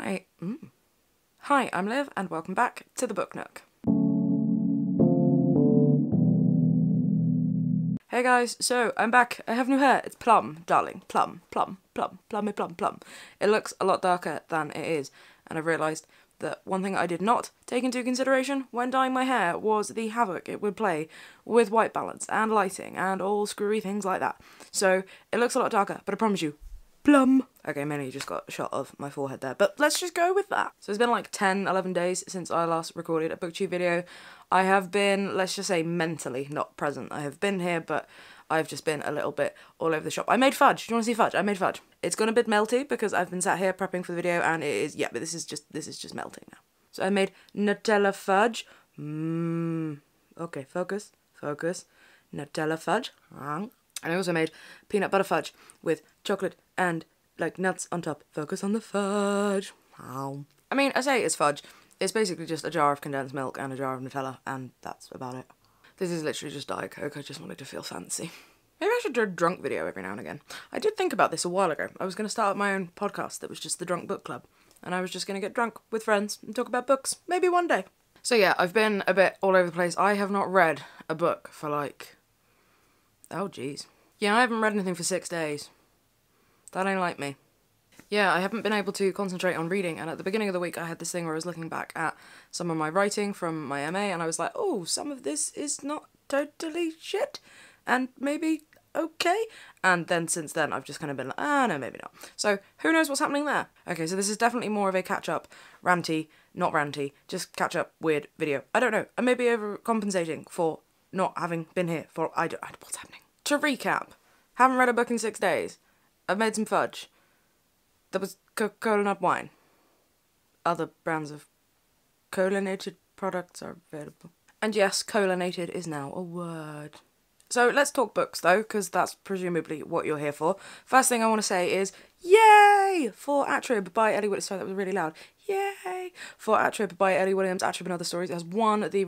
Hi, I'm Liv, and welcome back to the Book Nook. Hey guys, so I'm back. I have new hair. It's plum, darling. Plum, plum, plum, plummy plum, plum. It looks a lot darker than it is, and I've realised that one thing I did not take into consideration when dyeing my hair was the havoc it would play with white balance and lighting and all screwy things like that. So it looks a lot darker, but I promise you, plum. Okay, mainly just got a shot of my forehead there, but let's just go with that. So it's been like 10, 11 days since I last recorded a booktube video. I have been, let's just say, mentally not present. I have been here, but I've just been a little bit all over the shop. I made fudge. Do you want to see fudge? I made fudge. It's gone a bit melty because I've been sat here prepping for the video, and it is, yeah, but this is just melting now. So I made Nutella fudge. Okay, focus. Nutella fudge. And I also made peanut butter fudge with chocolate and like nuts on top. Focus on the fudge. I mean, I say it's fudge. It's basically just a jar of condensed milk and a jar of Nutella, and that's about it. This is literally just Diet Coke. I just wanted to feel fancy. Maybe I should do a drunk video every now and again. I did think about this a while ago. I was going to start up my own podcast that was just the Drunk Book Club, and I was just going to get drunk with friends and talk about books. Maybe one day. So yeah, I've been a bit all over the place. I have not read a book for like... oh jeez. Yeah, I haven't read anything for 6 days. That ain't like me. Yeah, I haven't been able to concentrate on reading, and at the beginning of the week I had this thing where I was looking back at some of my writing from my MA, and I was like, oh, some of this is not totally shit, and maybe okay, and then since then I've just kind of been like, no, maybe not. So, who knows what's happening there? Okay, so this is definitely more of a catch-up, ranty, not ranty, just catch-up, weird video. I don't know, I may be overcompensating for not having been here for, I don't know what's happening. To recap, haven't read a book in 6 days. I've made some fudge. There was Coca-Cola nut wine. Other brands of colanated products are available. And yes, colanated is now a word. So let's talk books though, because that's presumably what you're here for. First thing I want to say is, yay! For Atrib by Ellie Williams. Sorry, that was really loud. Yay! For Atrib by Ellie Williams, Atrib and Other Stories. It has won the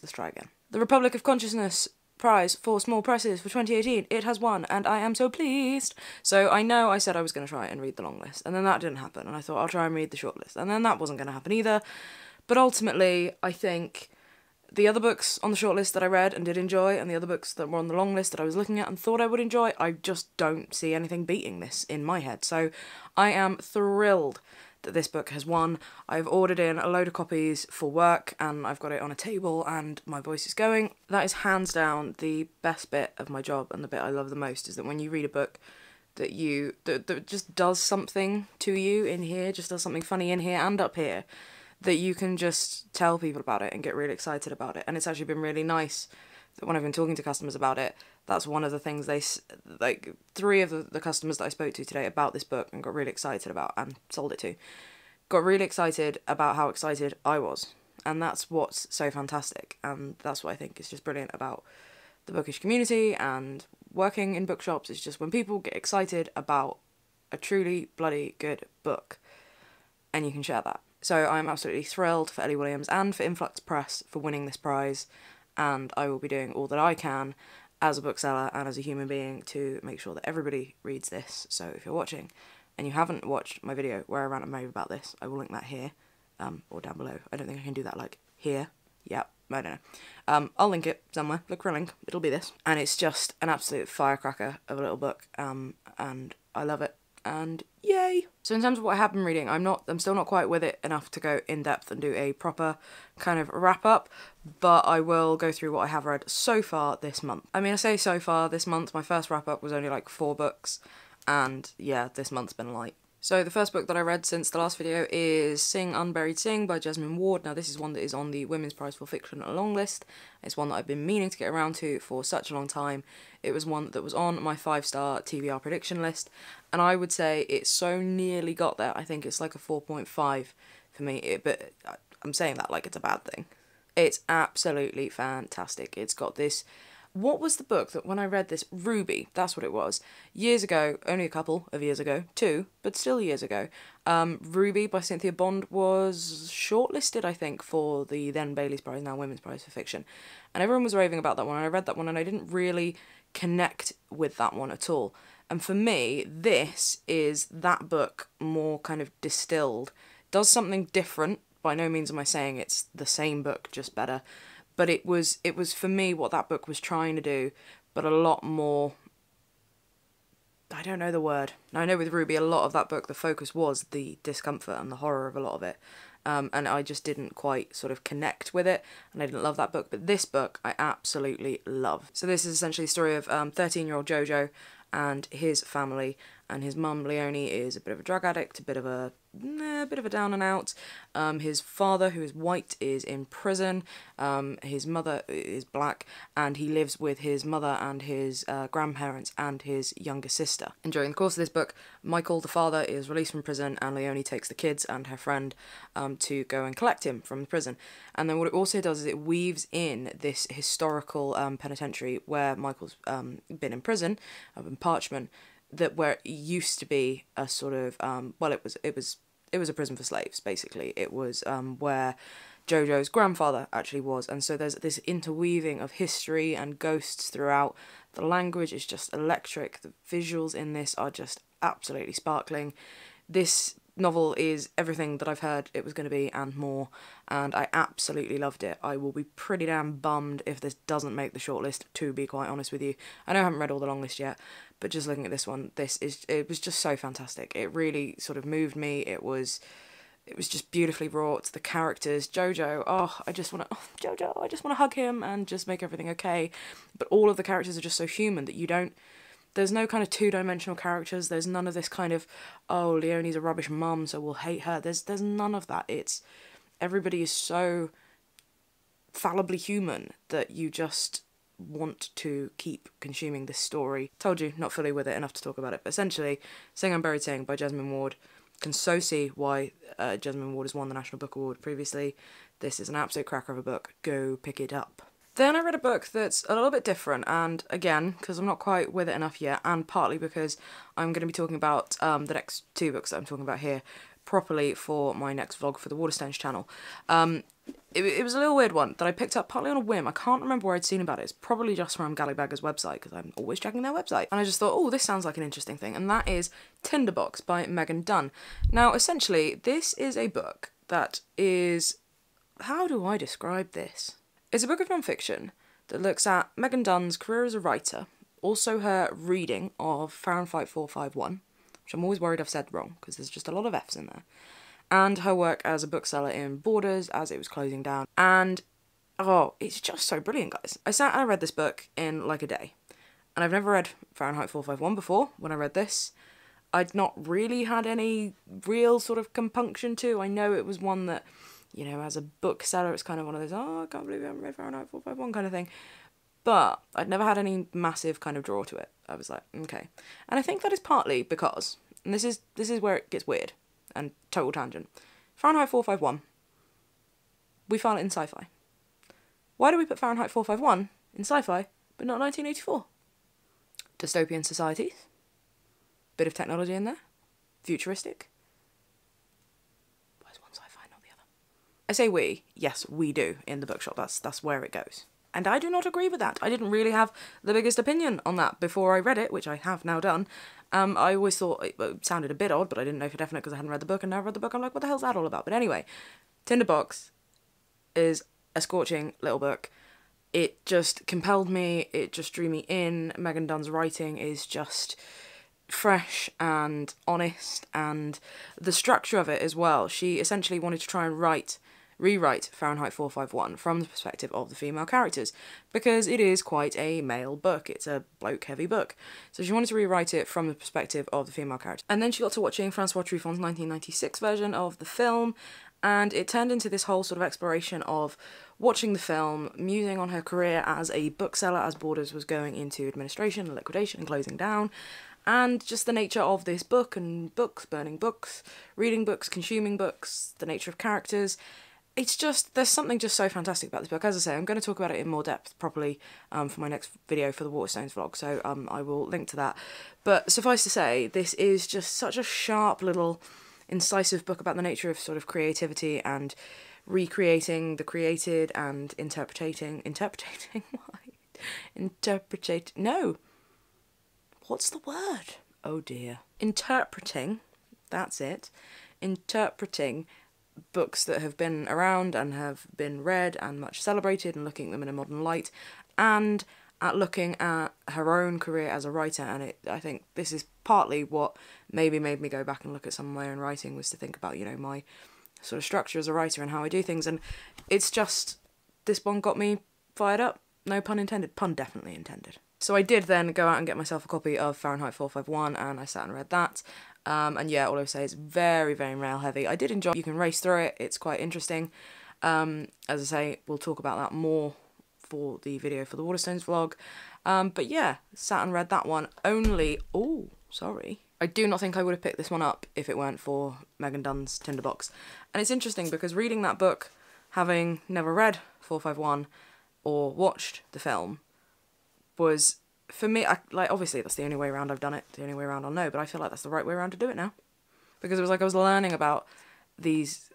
let's try again. The Republic of Consciousness Prize for Small Presses for 2018. It has won, and I am so pleased. So I know I said I was going to try and read the long list, and then that didn't happen, and I thought I'll try and read the short list, and then that wasn't going to happen either. But ultimately, I think the other books on the short list that I read and did enjoy, and the other books that were on the long list that I was looking at and thought I would enjoy, I just don't see anything beating this in my head. So I am thrilled that this book has won. I've ordered in a load of copies for work, and I've got it on a table, and my voice is going. That is hands down the best bit of my job, and the bit I love the most is that when you read a book that that just does something to you in here, just does something funny in here and up here, that you can just tell people about it and get really excited about it. And it's actually been really nice that when I've been talking to customers about it, that's one of the things they, like, 3 of the customers that I spoke to today about this book and got really excited about and sold it to, got really excited about how excited I was. And that's what's so fantastic. And that's what I think is just brilliant about the bookish community and working in bookshops. It's just when people get excited about a truly bloody good book and you can share that. So I'm absolutely thrilled for Ellie Williams and for Influx Press for winning this prize. And I will be doing all that I can as a bookseller and as a human being to make sure that everybody reads this. So if you're watching and you haven't watched my video where I rant and rave about this, I will link that here, or down below. I don't think I can do that, like, here. Yep, I don't know. I'll link it somewhere. Look for a link. It'll be this. And it's just an absolute firecracker of a little book, and I love it. And yay! So in terms of what I have been reading, I'm still not quite with it enough to go in depth and do a proper kind of wrap up, but I will go through what I have read so far this month. I mean, I say so far this month, my first wrap up was only like 4 books, and yeah, this month's been light. So the first book that I read since the last video is Sing, Unburied, Sing by Jasmine Ward. Now this is one that is on the Women's Prize for Fiction long list. It's one that I've been meaning to get around to for such a long time. It was one that was on my 5-star TBR prediction list, and I would say it so nearly got there. I think it's like a 4.5 for me, but I'm saying that like it's a bad thing. It's absolutely fantastic. It's got this... What was the book that when I read this? Ruby, that's what it was. Years ago, only a couple of years ago, 2, but still years ago. Ruby by Cynthia Bond was shortlisted, I think, for the then Bailey's Prize, now Women's Prize for Fiction. And everyone was raving about that one, and I read that one and I didn't really connect with that one at all. And for me, this is that book more kind of distilled. Does something different. By no means am I saying it's the same book, just better. But it was for me what that book was trying to do, but a lot more... I don't know the word. Now, I know with Ruby, a lot of that book, the focus was the discomfort and the horror of a lot of it. And I just didn't quite sort of connect with it, and I didn't love that book. But this book, I absolutely love. So this is essentially the story of 13-year-old Jojo and his family, and his mum Leonie is a bit of a drug addict, a bit of a down and out. His father, who is white, is in prison. His mother is black, and he lives with his mother and his grandparents and his younger sister. And during the course of this book, Michael, the father, is released from prison, and Leonie takes the kids and her friend to go and collect him from the prison. And then what it also does is it weaves in this historical penitentiary where Michael's been in prison, up in Parchment, that where it used to be a sort of well, it was a prison for slaves, basically. It was where Jojo's grandfather actually was, and so there's this interweaving of history and ghosts throughout. The language is just electric. The visuals in this are just absolutely sparkling. This novel is everything that I've heard it was going to be and more, and I absolutely loved it. I will be pretty damn bummed if this doesn't make the shortlist, to be quite honest with you. I know I haven't read all the long list yet, but just looking at this one, it was just so fantastic. It really sort of moved me. It was just beautifully wrought. The characters, Jojo, I just want to hug him and just make everything okay. But all of the characters are just so human that there's no kind of two-dimensional characters. There's none of this kind of, oh, Leonie's a rubbish mum, so we'll hate her. There's none of that. Everybody is so fallibly human that you just want to keep consuming this story. Told you, not fully with it enough to talk about it, but essentially, Sing Unburied Sing by Jesmyn Ward. Can so see why Jesmyn Ward has won the National Book Award previously. This is an absolute cracker of a book. Go pick it up. Then I read a book that's a little bit different, and again, because I'm not quite with it enough yet, and partly because I'm going to be talking about the next two books that I'm talking about here properly for my next vlog for the Waterstones channel. It was a little weird one that I picked up partly on a whim. I can't remember where I'd seen about it. It's probably just from Gallibagger's website, because I'm always checking their website. And I just thought, oh, this sounds like an interesting thing, and that is Tinderbox by Megan Dunn. Now, essentially, this is a book that is... how do I describe this? It's a book of non-fiction that looks at Megan Dunn's career as a writer, also her reading of Fahrenheit 451, which I'm always worried I've said wrong, because there's just a lot of F's in there, and her work as a bookseller in Borders as it was closing down. And, oh, it's just so brilliant, guys. I sat and I read this book in like a day, and I've never read Fahrenheit 451 before when I read this. I'd not really had any real sort of compunction to. I know it was one that, you know, as a bookseller, it's kind of one of those, oh, I can't believe I haven't read Fahrenheit 451 kind of thing. But I'd never had any massive kind of draw to it. I was like, okay. And I think that is partly because, and this is where it gets weird and total tangent. Fahrenheit 451, we found it in sci-fi. Why do we put Fahrenheit 451 in sci-fi, but not 1984? Dystopian societies, bit of technology in there, futuristic. I say we, yes, we do in the bookshop, that's where it goes. And I do not agree with that. I didn't really have the biggest opinion on that before I read it, which I have now done. I always thought it sounded a bit odd, but I didn't know for definite because I hadn't read the book, and now I've read the book, I'm like, what the hell's that all about? But anyway, Tinderbox is a scorching little book. It just compelled me, it just drew me in. Megan Dunn's writing is just fresh and honest, and the structure of it as well. She essentially wanted to try and rewrite Fahrenheit 451 from the perspective of the female characters, because it is quite a male book. It's a bloke-heavy book. So she wanted to rewrite it from the perspective of the female characters. And then she got to watching Francois Truffaut's 1996 version of the film, and it turned into this whole sort of exploration of watching the film, musing on her career as a bookseller as Borders was going into administration and liquidation and closing down, and just the nature of this book and books, burning books, reading books, consuming books, the nature of characters. It's just, there's something just so fantastic about this book. As I say, I'm going to talk about it in more depth properly for my next video for the Waterstones vlog, so I will link to that. But suffice to say, this is just such a sharp little incisive book about the nature of sort of creativity and recreating the created and interpreting, why? No. what's the word? Oh dear. Interpreting, that's it. Interpreting books that have been around and have been read and much celebrated and looking at them in a modern light, and at looking at her own career as a writer. And I think this is partly what maybe made me go back and look at some of my own writing, was to think about, you know, my sort of structure as a writer and how I do things. And it's just, this one got me fired up. No pun intended. Pun definitely intended. So I did then go out and get myself a copy of Fahrenheit 451, and I sat and read that. And yeah, all I would say is very, very male heavy. I did enjoy it. You can race through it. It's quite interesting. As I say, we'll talk about that more for the video for the Waterstones vlog. But yeah, sat and read that one. Only, oh, sorry. I do not think I would have picked this one up if it weren't for Megan Dunn's Tinderbox. And it's interesting because reading that book, having never read 451 or watched the film, was, for me, like, obviously that's the only way around I've done it, the only way around I'll know, but I feel like that's the right way around to do it now. Because it was like I was learning about these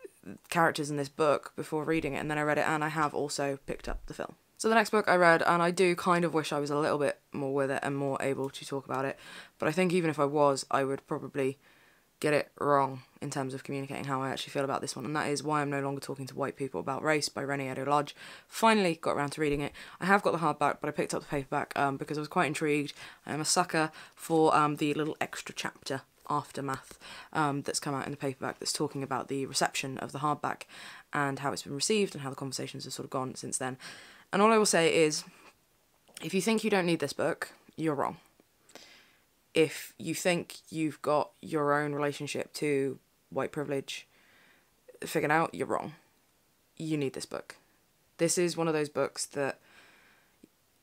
characters in this book before reading it, and then I read it, and I have also picked up the film. So the next book I read, and I do kind of wish I was a little bit more with it and more able to talk about it, but I think even if I was, I would probably get it wrong in terms of communicating how I actually feel about this one, and that is Why I'm No Longer Talking to White People About Race by Renée Edo-Lodge. Finally got around to reading it. I have got the hardback, but I picked up the paperback because I was quite intrigued. I am a sucker for the little extra chapter aftermath that's come out in the paperback that's talking about the reception of the hardback and how it's been received and how the conversations have sort of gone since then. And all I will say is, if you think you don't need this book, you're wrong. If you think you've got your own relationship to white privilege figured out, you're wrong. You need this book. This is one of those books that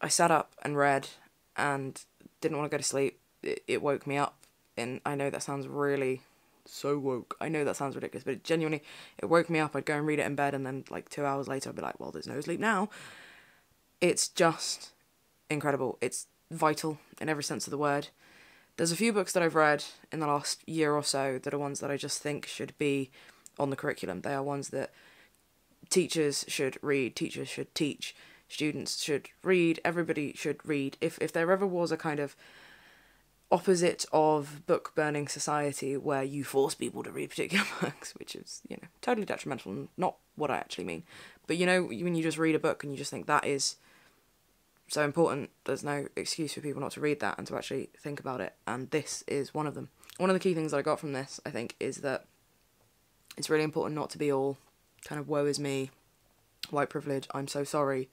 I sat up and read and didn't want to go to sleep. It woke me up. And I know that sounds really so woke. I know that sounds ridiculous, but it woke me up. I'd go and read it in bed, and then like 2 hours later I'd be like, well, there's no sleep now. It's just incredible. It's vital in every sense of the word. There's a few books that I've read in the last year or so that are ones that I just think should be on the curriculum. They are ones that teachers should read, teachers should teach, students should read, everybody should read. If there ever was a kind of opposite of book burning society where you force people to read particular books, which is, you know, totally detrimental and not what I actually mean. But you know, when you just read a book and you just think that is so important, there's no excuse for people not to read that and to actually think about it, and this is one of them. One of the key things that I got from this, I think, is that it's really important not to be all kind of woe is me, white privilege, I'm so sorry.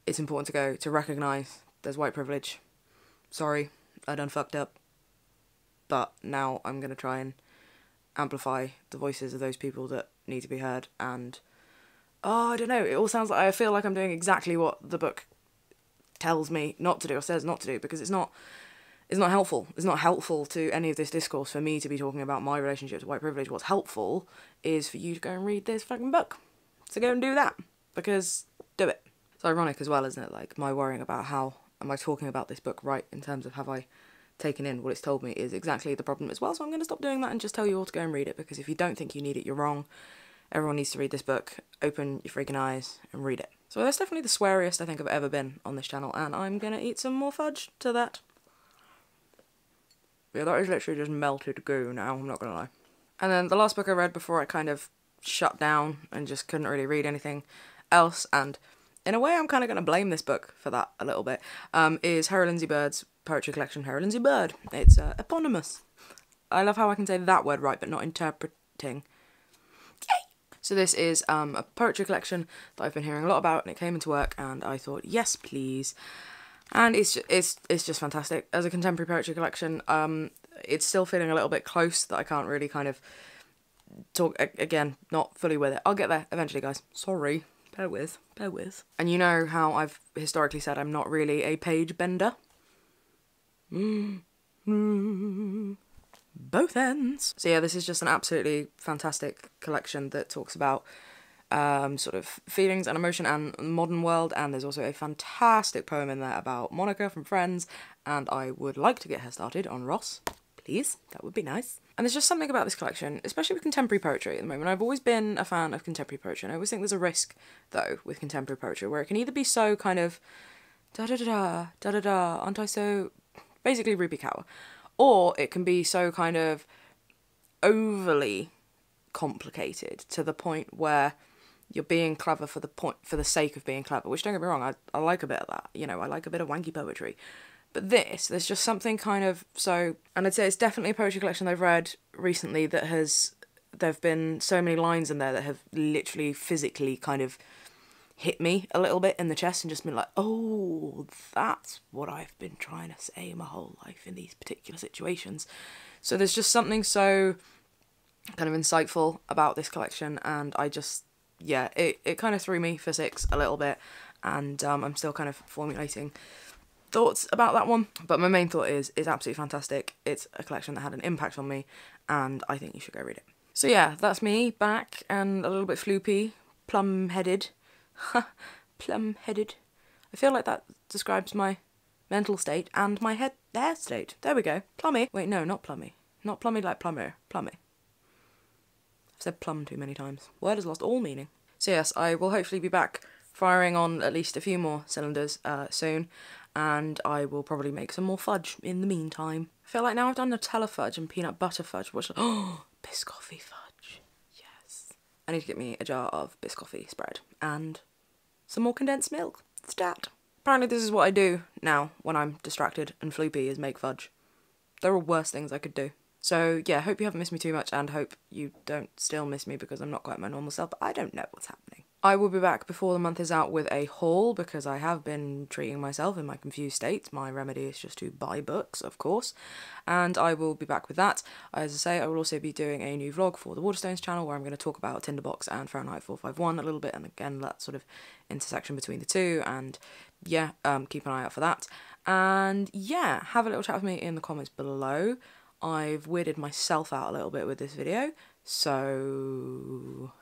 It's important to recognise there's white privilege. Sorry, I done fucked up, but now I'm going to try and amplify the voices of those people that need to be heard. And I don't know, it all sounds like I feel like I'm doing exactly what the book tells me not to do or says not to do, because it's not helpful. It's not helpful to any of this discourse for me to be talking about my relationship to white privilege. What's helpful is for you to go and read this fucking book. So go and do that, because do it. It's ironic as well, isn't it? Like, my worrying about how am I talking about this book right in terms of have I taken in what it's told me is exactly the problem as well. So I'm going to stop doing that and just tell you all to go and read it, because if you don't think you need it, you're wrong. Everyone needs to read this book. Open your freaking eyes and read it. So that's definitely the sweariest I think I've ever been on this channel, and I'm going to eat some more fudge to that. Yeah, that is literally just melted goo now, I'm not going to lie. And then the last book I read before I kind of shut down and just couldn't really read anything else, and in a way I'm kind of going to blame this book for that a little bit, is Hera Lindsay Bird's poetry collection, Hera Lindsay Bird. It's eponymous. I love how I can say that word right, but not interpreting. So this is a poetry collection that I've been hearing a lot about, and it came into work, and I thought, yes, please. And it's just fantastic. As a contemporary poetry collection, it's still feeling a little bit close, that I can't really kind of talk, again, not fully with it. I'll get there eventually, guys. Sorry. Bear with. And you know how I've historically said I'm not really a page bender? Both ends. So yeah, this is just an absolutely fantastic collection that talks about sort of feelings and emotion and the modern world, and there's also a fantastic poem in there about Monica from Friends, and I would like to get her started on Ross, please, that would be nice. And there's just something about this collection, especially with contemporary poetry at the moment. I've always been a fan of contemporary poetry, and I always think there's a risk, though, with contemporary poetry, where it can either be so kind of da-da-da-da, da-da-da, aren't I so Basically Ruby Kaur. Or it can be so kind of overly complicated to the point where you're being clever for the sake of being clever, which, don't get me wrong, I like a bit of that, you know, I like a bit of wanky poetry. But there's just something kind of so, and I'd say it's definitely a poetry collection I've read recently that there've been so many lines in there that have literally physically kind of hit me a little bit in the chest and just been like, oh, that's what I've been trying to say my whole life in these particular situations. So there's just something so kind of insightful about this collection, and I just, yeah, it kind of threw me for 6 a little bit, and I'm still kind of formulating thoughts about that one, but my main thought is it's absolutely fantastic. It's a collection that had an impact on me, and I think you should go read it. So yeah, that's me, back and a little bit floopy, plum-headed. Plum-headed. I feel like that describes my mental state and my hair state. There we go. Plummy. Wait, no, not plummy. Not plummy like plumber. Plummy. I've said plum too many times. Word has lost all meaning. So yes, I will hopefully be back firing on at least a few more cylinders soon, and I will probably make some more fudge in the meantime. I feel like now I've done Nutella fudge and peanut butter fudge, which, oh, Biscoffee fudge. Yes. I need to get me a jar of Biscoffee spread and some more condensed milk. Stat. Apparently this is what I do now when I'm distracted and floopy, is make fudge. There are worse things I could do. So yeah, hope you haven't missed me too much, and hope you don't still miss me because I'm not quite my normal self, but I don't know what's happening. I will be back before the month is out with a haul because I have been treating myself in my confused state. My remedy is just to buy books, of course, and I will be back with that. As I say, I will also be doing a new vlog for the Waterstones channel where I'm going to talk about Tinderbox and Fahrenheit 451 a little bit, and again that sort of intersection between the two, and yeah, keep an eye out for that. And yeah, have a little chat with me in the comments below. I've weirded myself out a little bit with this video, so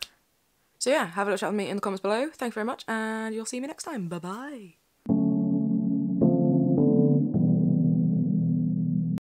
yeah, have a little chat with me in the comments below. Thank you very much, and you'll see me next time. Bye bye.